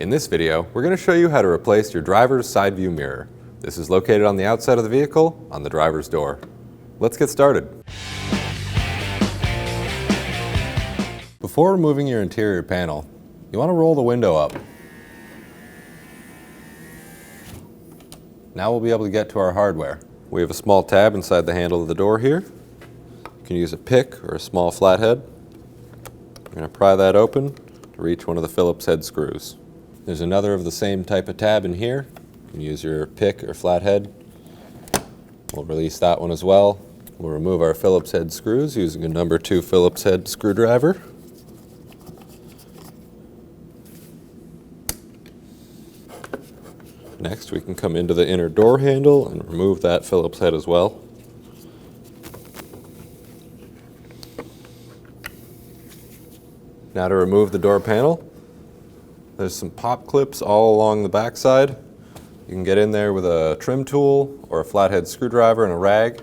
In this video, we're going to show you how to replace your driver's side view mirror. This is located on the outside of the vehicle, on the driver's door. Let's get started. Before removing your interior panel, you want to roll the window up. Now we'll be able to get to our hardware. We have a small tab inside the handle of the door here. You can use a pick or a small flathead. You're going to pry that open to reach one of the Phillips head screws. There's another of the same type of tab in here. You can use your pick or flathead. We'll release that one as well. We'll remove our Phillips head screws using a number 2 Phillips head screwdriver. Next, we can come into the inner door handle and remove that Phillips head as well. Now to remove the door panel, there's some pop clips all along the back side. You can get in there with a trim tool or a flathead screwdriver and a rag.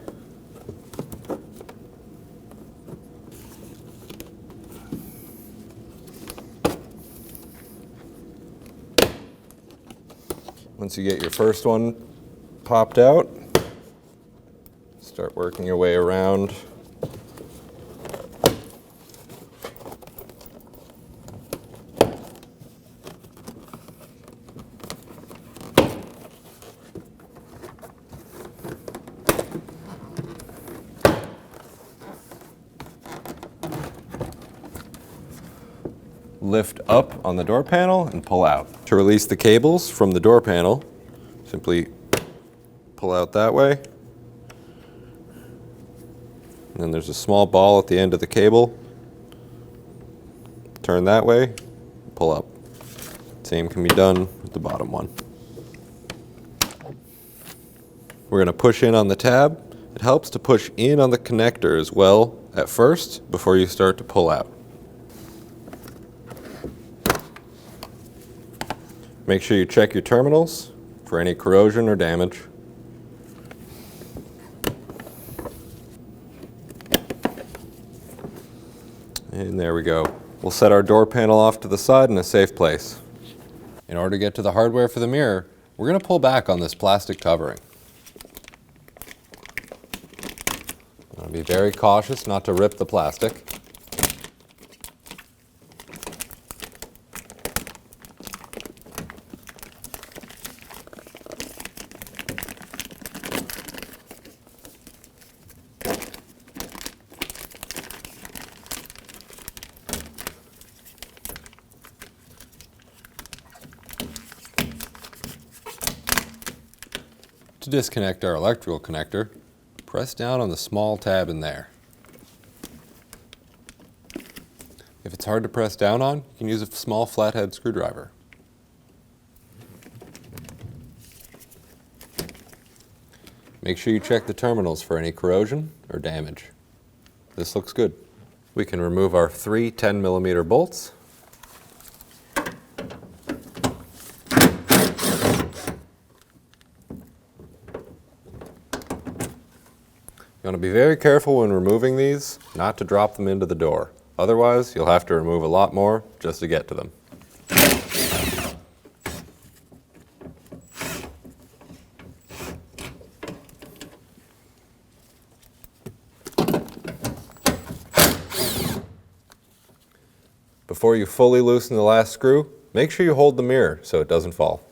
Once you get your first one popped out, start working your way around. Lift up on the door panel and pull out. To release the cables from the door panel, simply pull out that way. And then there's a small ball at the end of the cable. Turn that way, pull up. Same can be done with the bottom one. We're going to push in on the tab. It helps to push in on the connector as well at first before you start to pull out. Make sure you check your terminals for any corrosion or damage. And there we go. We'll set our door panel off to the side in a safe place. In order to get to the hardware for the mirror, we're going to pull back on this plastic covering. I'm going to be very cautious not to rip the plastic. To disconnect our electrical connector, press down on the small tab in there. If it's hard to press down on, you can use a small flathead screwdriver. Make sure you check the terminals for any corrosion or damage. This looks good. We can remove our 3 10mm bolts. You want to be very careful when removing these, not to drop them into the door. Otherwise, you'll have to remove a lot more just to get to them. Before you fully loosen the last screw, make sure you hold the mirror so it doesn't fall.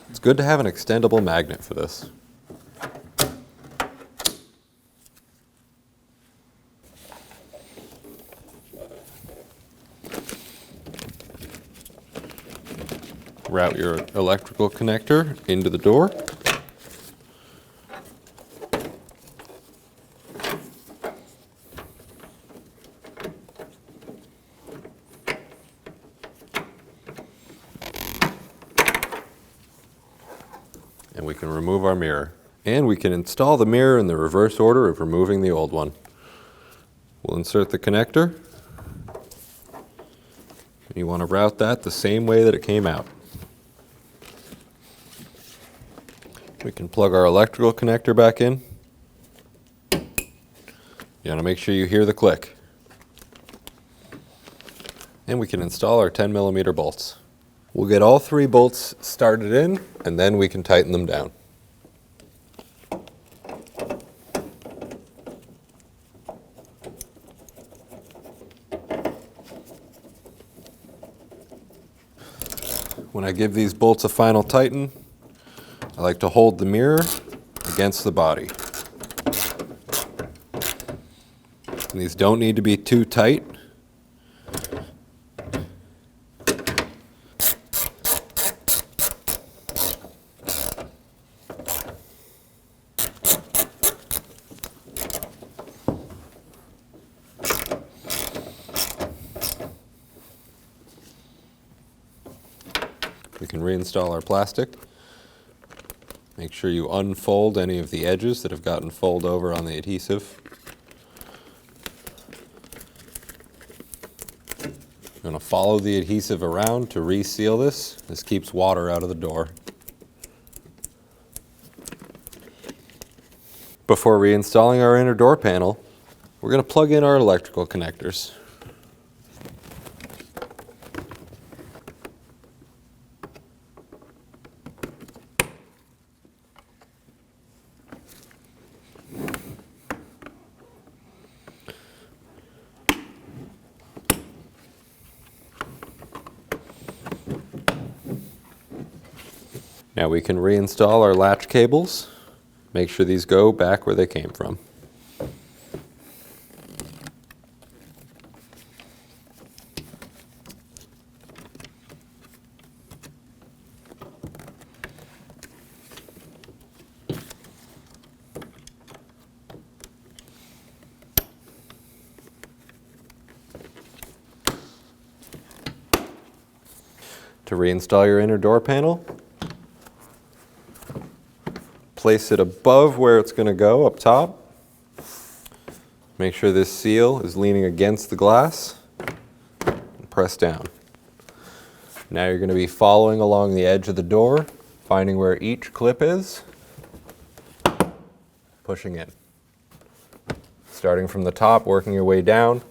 It's good to have an extendable magnet for this. Route your electrical connector into the door. And we can remove our mirror. And we can install the mirror in the reverse order of removing the old one. We'll insert the connector. You want to route that the same way that it came out. We can plug our electrical connector back in. You want to make sure you hear the click. And we can install our 10mm bolts. We'll get all 3 bolts started in, and then we can tighten them down. When I give these bolts a final tighten, I like to hold the mirror against the body. And these don't need to be too tight. We can reinstall our plastic. Make sure you unfold any of the edges that have gotten fold over on the adhesive. I'm going to follow the adhesive around to reseal this. This keeps water out of the door. Before reinstalling our inner door panel, we're going to plug in our electrical connectors. Now we can reinstall our latch cables. Make sure these go back where they came from. To reinstall your inner door panel, place it above where it's going to go, up top. Make sure this seal is leaning against the glass, and press down. Now you're going to be following along the edge of the door, finding where each clip is, pushing in. Starting from the top, working your way down.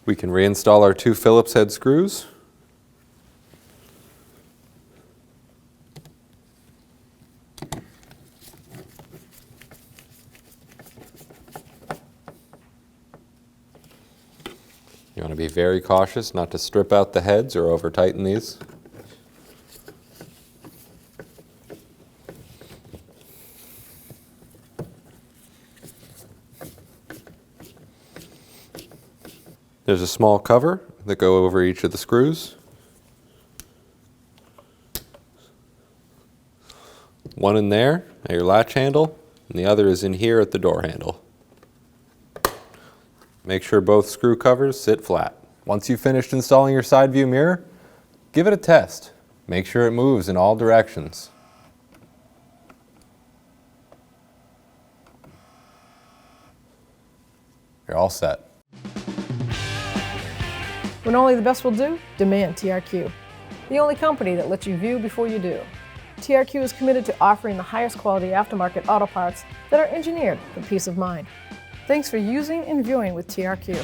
We can reinstall our 2 Phillips head screws. You want to be very cautious not to strip out the heads or over tighten these. There's a small cover that go over each of the screws. One in there at your latch handle, and the other is in here at the door handle. Make sure both screw covers sit flat. Once you've finished installing your side view mirror, give it a test. Make sure it moves in all directions. You're all set. When only the best will do, demand TRQ. The only company that lets you view before you do. TRQ is committed to offering the highest quality aftermarket auto parts that are engineered for peace of mind. Thanks for using and viewing with TRQ.